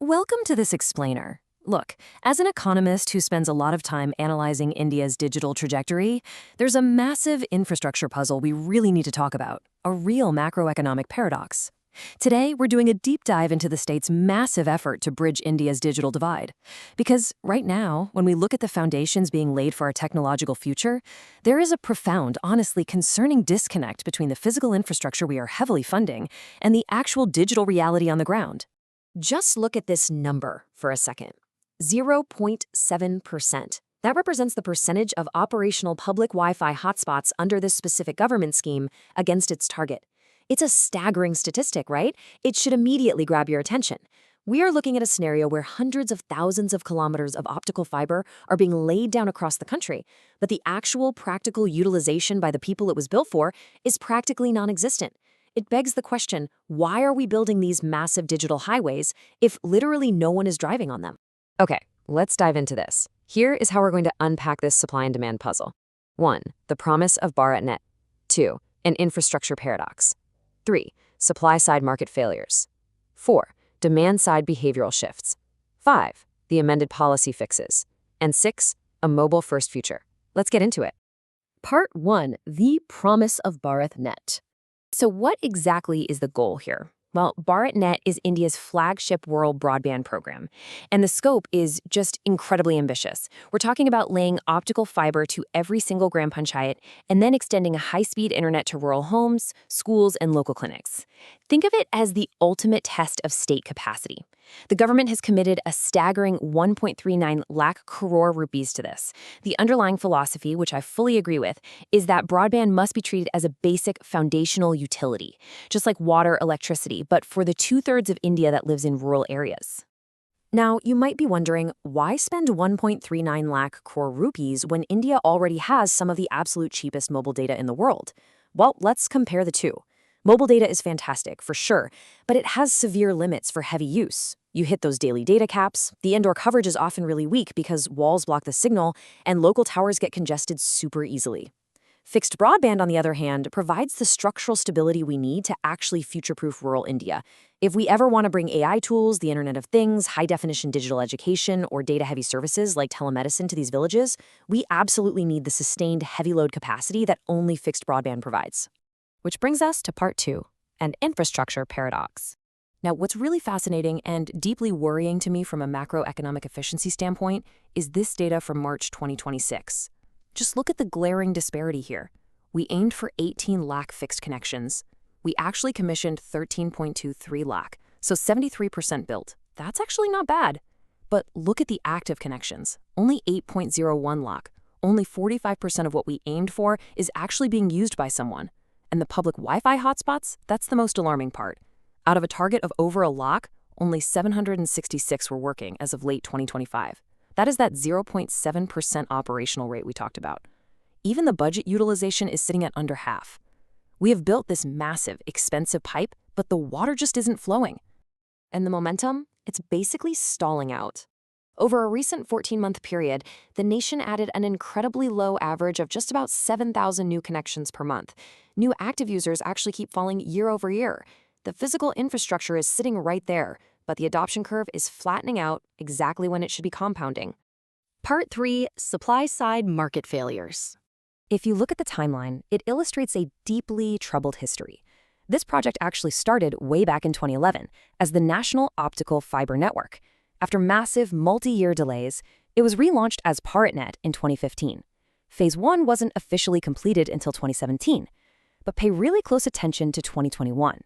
Welcome to this explainer. Look, as an economist who spends a lot of time analyzing India's digital trajectory, there's a massive infrastructure puzzle we really need to talk about, a real macroeconomic paradox. Today, we're doing a deep dive into the state's massive effort to bridge India's digital divide. Because right now, when we look at the foundations being laid for our technological future, there is a profound, honestly concerning disconnect between the physical infrastructure we are heavily funding and the actual digital reality on the ground. Just look at this number for a second. 0.7%. That represents the percentage of operational public Wi-Fi hotspots under this specific government scheme against its target. It's a staggering statistic, right? It should immediately grab your attention. We are looking at a scenario where hundreds of thousands of kilometers of optical fiber are being laid down across the country, but the actual practical utilization by the people it was built for is practically non-existent. It begs the question, why are we building these massive digital highways if literally no one is driving on them? Okay, let's dive into this. Here is how we're going to unpack this supply and demand puzzle. 1. The promise of BharatNet. 2. An infrastructure paradox. 3. Supply-side market failures. 4. Demand-side behavioral shifts. 5. The amended policy fixes. And 6. A mobile-first future. Let's get into it. Part 1. The promise of BharatNet. So what exactly is the goal here? Well, BharatNet is India's flagship rural broadband program, and the scope is just incredibly ambitious. We're talking about laying optical fiber to every single gram panchayat and then extending a high-speed internet to rural homes, schools, and local clinics. Think of it as the ultimate test of state capacity. The government has committed a staggering 1.39 lakh crore rupees to this. The underlying philosophy, which I fully agree with, is that broadband must be treated as a basic foundational utility, just like water, electricity, but for the 2/3 of India that lives in rural areas. Now, you might be wondering, why spend 1.39 lakh crore rupees when India already has some of the absolute cheapest mobile data in the world? Well, let's compare the two. Mobile data is fantastic, for sure, but it has severe limits for heavy use. You hit those daily data caps, the indoor coverage is often really weak because walls block the signal, and local towers get congested super easily. Fixed broadband, on the other hand, provides the structural stability we need to actually future-proof rural India. If we ever want to bring AI tools, the Internet of Things, high-definition digital education, or data-heavy services like telemedicine to these villages, we absolutely need the sustained heavy load capacity that only fixed broadband provides. Which brings us to part 2, an infrastructure paradox. Now, what's really fascinating and deeply worrying to me from a macroeconomic efficiency standpoint is this data from March 2026. Just look at the glaring disparity here. We aimed for 18 lakh fixed connections. We actually commissioned 13.23 lakh, so 73% built. That's actually not bad. But look at the active connections, only 8.01 lakh. Only 45% of what we aimed for is actually being used by someone. And the public Wi-Fi hotspots, that's the most alarming part. Out of a target of over a lakh, only 766 were working as of late 2025. That is that 0.7% operational rate we talked about. Even the budget utilization is sitting at under half. We have built this massive, expensive pipe, but the water just isn't flowing. And the momentum? It's basically stalling out. Over a recent 14-month period, the nation added an incredibly low average of just about 7,000 new connections per month. New active users actually keep falling year over year. The physical infrastructure is sitting right there, but the adoption curve is flattening out exactly when it should be compounding. Part 3, supply-side market failures. If you look at the timeline, it illustrates a deeply troubled history. This project actually started way back in 2011 as the National Optical Fiber Network. After massive multi-year delays, it was relaunched as BharatNet in 2015. Phase 1 wasn't officially completed until 2017, but pay really close attention to 2021.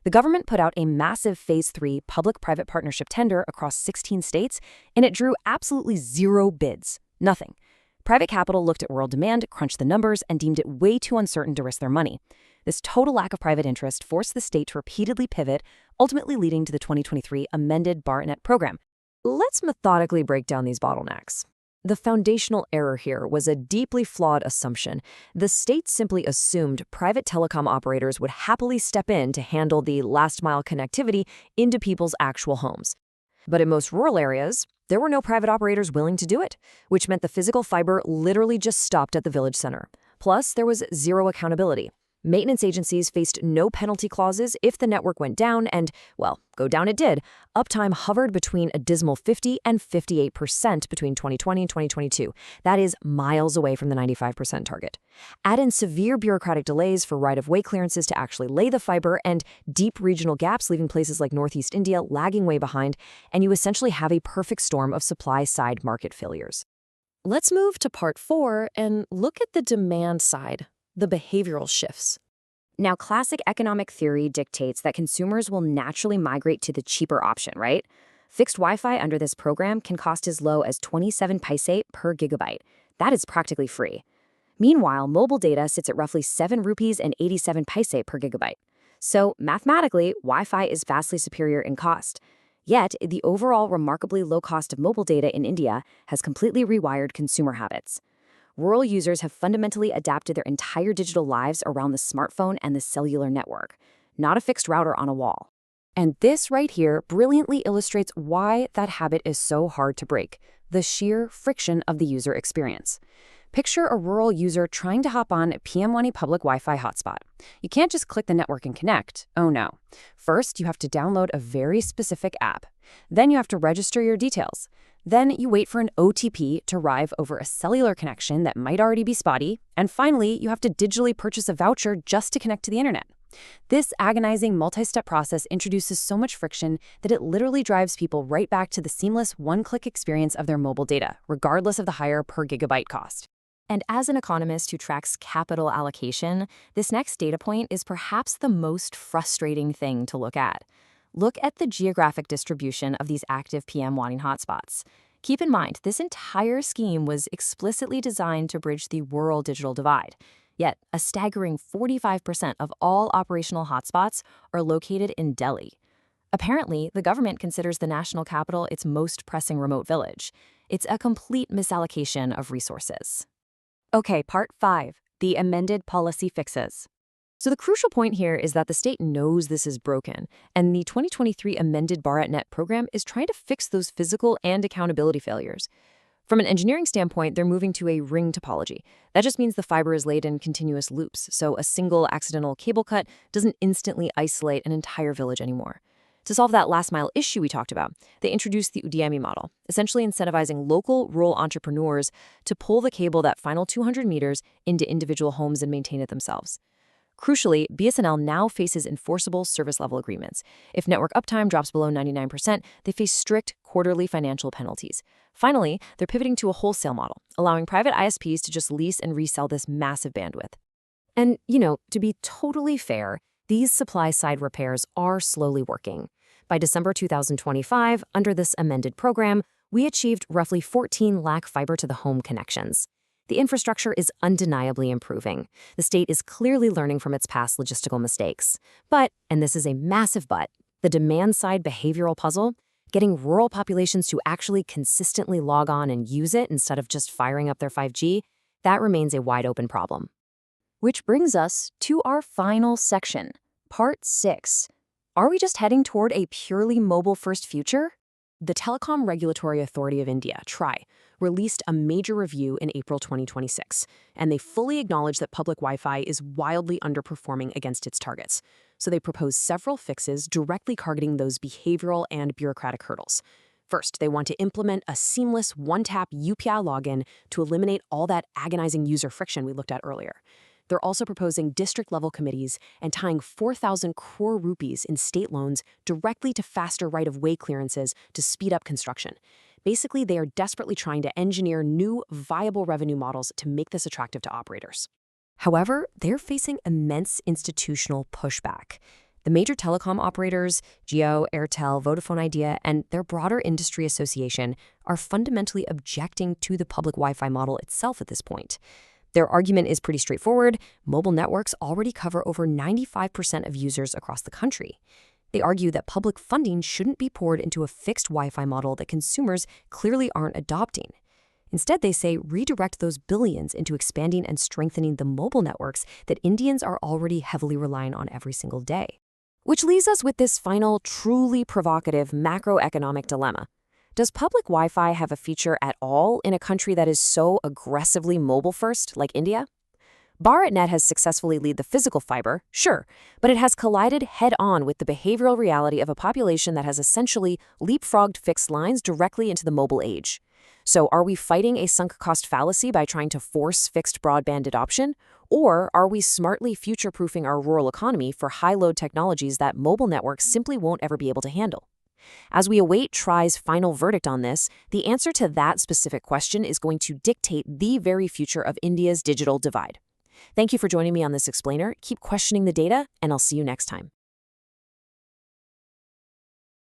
The government put out a massive Phase 3 public-private partnership tender across 16 states, and it drew absolutely zero bids. Nothing. Private capital looked at world demand, crunched the numbers, and deemed it way too uncertain to risk their money. This total lack of private interest forced the state to repeatedly pivot, ultimately leading to the 2023 Amended BharatNet Programme. Let's methodically break down these bottlenecks. The foundational error here was a deeply flawed assumption. The state simply assumed private telecom operators would happily step in to handle the last-mile connectivity into people's actual homes. But in most rural areas, there were no private operators willing to do it, which meant the physical fiber literally just stopped at the village center. Plus, there was zero accountability. Maintenance agencies faced no penalty clauses if the network went down and, well, go down it did. Uptime hovered between a dismal 50 and 58% between 2020 and 2022. That is miles away from the 95% target. Add in severe bureaucratic delays for right-of-way clearances to actually lay the fiber and deep regional gaps leaving places like Northeast India lagging way behind, and you essentially have a perfect storm of supply-side market failures. Let's move to part 4 and look at the demand side, the behavioral shifts. Now, classic economic theory dictates that consumers will naturally migrate to the cheaper option, right? Fixed Wi-Fi under this program can cost as low as 27 paise per gigabyte. That is practically free. Meanwhile, mobile data sits at roughly 7 rupees and 87 paise per gigabyte. So, mathematically, Wi-Fi is vastly superior in cost. Yet, the overall remarkably low cost of mobile data in India has completely rewired consumer habits. Rural users have fundamentally adapted their entire digital lives around the smartphone and the cellular network, not a fixed router on a wall. And this right here brilliantly illustrates why that habit is so hard to break, the sheer friction of the user experience. Picture a rural user trying to hop on a PM1 public Wi-Fi hotspot. You can't just click the network and connect. Oh no. First, you have to download a very specific app. Then you have to register your details. Then you wait for an OTP to arrive over a cellular connection that might already be spotty. And finally, you have to digitally purchase a voucher just to connect to the internet. This agonizing multi-step process introduces so much friction that it literally drives people right back to the seamless one-click experience of their mobile data, regardless of the higher per gigabyte cost. And as an economist who tracks capital allocation, this next data point is perhaps the most frustrating thing to look at. Look at the geographic distribution of these active PM1 hotspots. Keep in mind, this entire scheme was explicitly designed to bridge the rural digital divide. Yet, a staggering 45% of all operational hotspots are located in Delhi. Apparently, the government considers the national capital its most pressing remote village. It's a complete misallocation of resources. Okay, part 5, the amended policy fixes. So the crucial point here is that the state knows this is broken, and the 2023 Amended BharatNet Programme is trying to fix those physical and accountability failures. From an engineering standpoint, they're moving to a ring topology. That just means the fiber is laid in continuous loops, so a single accidental cable cut doesn't instantly isolate an entire village anymore. To solve that last-mile issue we talked about, they introduced the Udemy model, essentially incentivizing local rural entrepreneurs to pull the cable that final 200 meters into individual homes and maintain it themselves. Crucially, BSNL now faces enforceable service-level agreements. If network uptime drops below 99%, they face strict quarterly financial penalties. Finally, they're pivoting to a wholesale model, allowing private ISPs to just lease and resell this massive bandwidth. And, to be totally fair, these supply-side repairs are slowly working. By December 2025, under this amended program, we achieved roughly 14 lakh fiber-to-the-home connections. The infrastructure is undeniably improving. The state is clearly learning from its past logistical mistakes. But, and this is a massive but, the demand-side behavioral puzzle, getting rural populations to actually consistently log on and use it instead of just firing up their 5G, that remains a wide-open problem. Which brings us to our final section, Part 6. Are we just heading toward a purely mobile-first future? The Telecom Regulatory Authority of India, TRAI, released a major review in April 2026, and they fully acknowledge that public Wi-Fi is wildly underperforming against its targets. So they propose several fixes directly targeting those behavioral and bureaucratic hurdles. First, they want to implement a seamless one-tap UPI login to eliminate all that agonizing user friction we looked at earlier. They're also proposing district-level committees and tying 4,000 crore rupees in state loans directly to faster right-of-way clearances to speed up construction. Basically, they are desperately trying to engineer new, viable revenue models to make this attractive to operators. However, they're facing immense institutional pushback. The major telecom operators, Jio, Airtel, Vodafone Idea, and their broader industry association are fundamentally objecting to the public Wi-Fi model itself at this point. Their argument is pretty straightforward. Mobile networks already cover over 95% of users across the country. They argue that public funding shouldn't be poured into a fixed Wi-Fi model that consumers clearly aren't adopting. Instead, they say redirect those billions into expanding and strengthening the mobile networks that Indians are already heavily relying on every single day. Which leaves us with this final, truly provocative macroeconomic dilemma. Does public Wi-Fi have a feature at all in a country that is so aggressively mobile-first like India? BharatNet has successfully led the physical fiber, sure, but it has collided head-on with the behavioral reality of a population that has essentially leapfrogged fixed lines directly into the mobile age. So are we fighting a sunk cost fallacy by trying to force fixed broadband adoption? Or are we smartly future-proofing our rural economy for high-load technologies that mobile networks simply won't ever be able to handle? As we await TRAI's final verdict on this, the answer to that specific question is going to dictate the very future of India's digital divide. Thank you for joining me on this explainer. Keep questioning the data, and I'll see you next time.